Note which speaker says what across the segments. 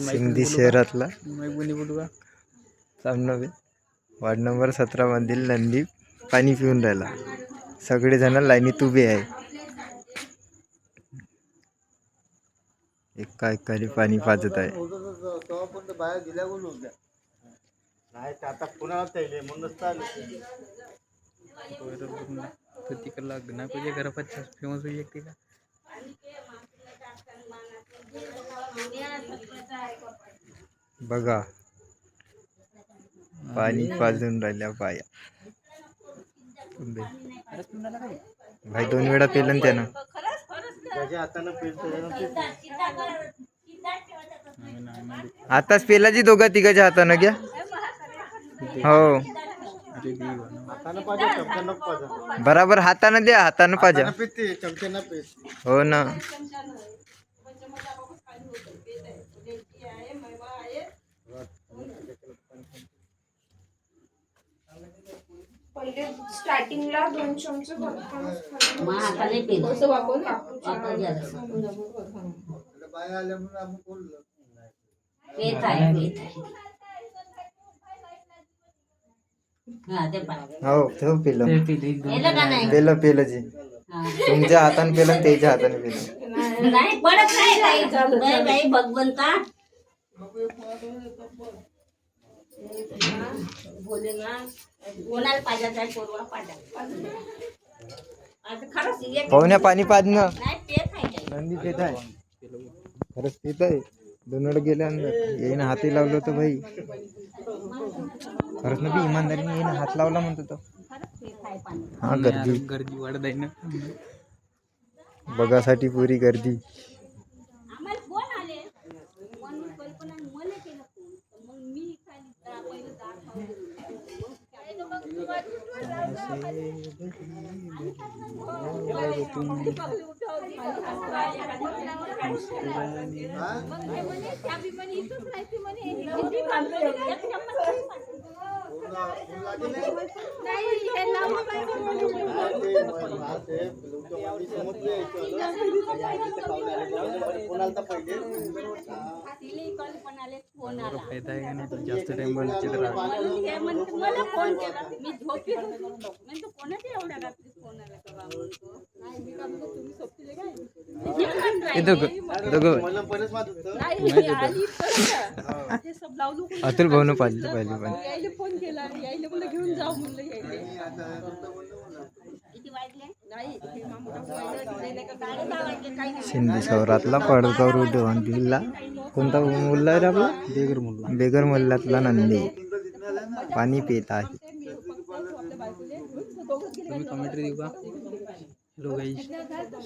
Speaker 1: सिंधी शहरातला सामना ward number 17 मधील नंदी पाणी पिऊन राहिला. सगळेजण लाईनीत उभे आहे. एका एकाने पाणी पाजत आहे. बघा पाणी पाजून राहिल्या बाया. भाई 2 वेळा पेलं त्यानं. आताच पेला जी दोघा तिघाच्या हातानं घ्या. हो बराबर हातानं द्या, हातानं पाजा. हो ना.
Speaker 2: पहिले स्टार्टिंगला 2 चमचे
Speaker 1: हो ठेव पेलं पेलं जी तुमच्या हाताने पेलं त्याच्या हाताने पेलं
Speaker 3: नाही पडत नाही भगवंता बोले ना कोणाला पाहिजे आहे पोरवा पाहिजे आता खरंच
Speaker 1: पाहुण्या पाणी पाजणं
Speaker 3: नाही पेत आहे
Speaker 1: नंदी पेत आहे. खरंच पेत आहे. 2 वेळा गेल्या अंदर येईन हाती लावलं होतं भाई. खरंच ना बी इमानदारीने येईन हात लावला म्हणतो तो. हा गर्दी
Speaker 4: वाढत आहे ना.
Speaker 1: बघासाठी पुरी गर्दी.
Speaker 3: आम्हाला फोन आले म्हणून कल्पना मला केलं फोन मग मी खाली
Speaker 4: जास्त टाइम बोलायचे
Speaker 3: मला फोन केला मी झोपी म्हणजे कोणाच्या एवढ्या रात्री फोन आला का बाबा म्हणतो तुम्ही सोपतीले काय
Speaker 1: अतुल भाऊन पाहिजे पहिले
Speaker 2: फोन केला यायला मला घेऊन जाऊ म्हणलं
Speaker 3: किती वाजले
Speaker 1: सिंधी शहरातला पडगाव रोड हॉटेलला कोणता मुल्ला आहे रे आपला बेगर मुल्ल्यातला नंदी पाणी पित आहे.
Speaker 4: तुम्ही कमेंट्री देऊ का. हॅलो गाईज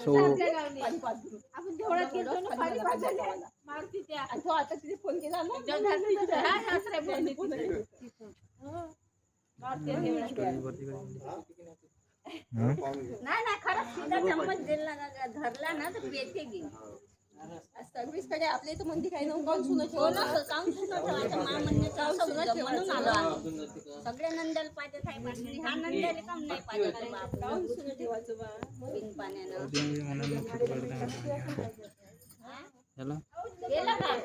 Speaker 4: सो
Speaker 2: आपण देवळात गेलो ना पाणी वाजायला मारती त्या आणि तो आता तिथे फोन केला
Speaker 3: नाही खरंच सीधा चम्मच दिला धरला ना तर पेते गे
Speaker 2: सर्विस कडे आपल्या इथं मंदी काही नव्हतं
Speaker 3: म्हणून आलो आम्ही. सगळे नंद्याला पाहिजे साहेब हा नंद्याला काम नाही पाहिजे बिन पाण्यानं
Speaker 4: हॅलो
Speaker 3: गेला का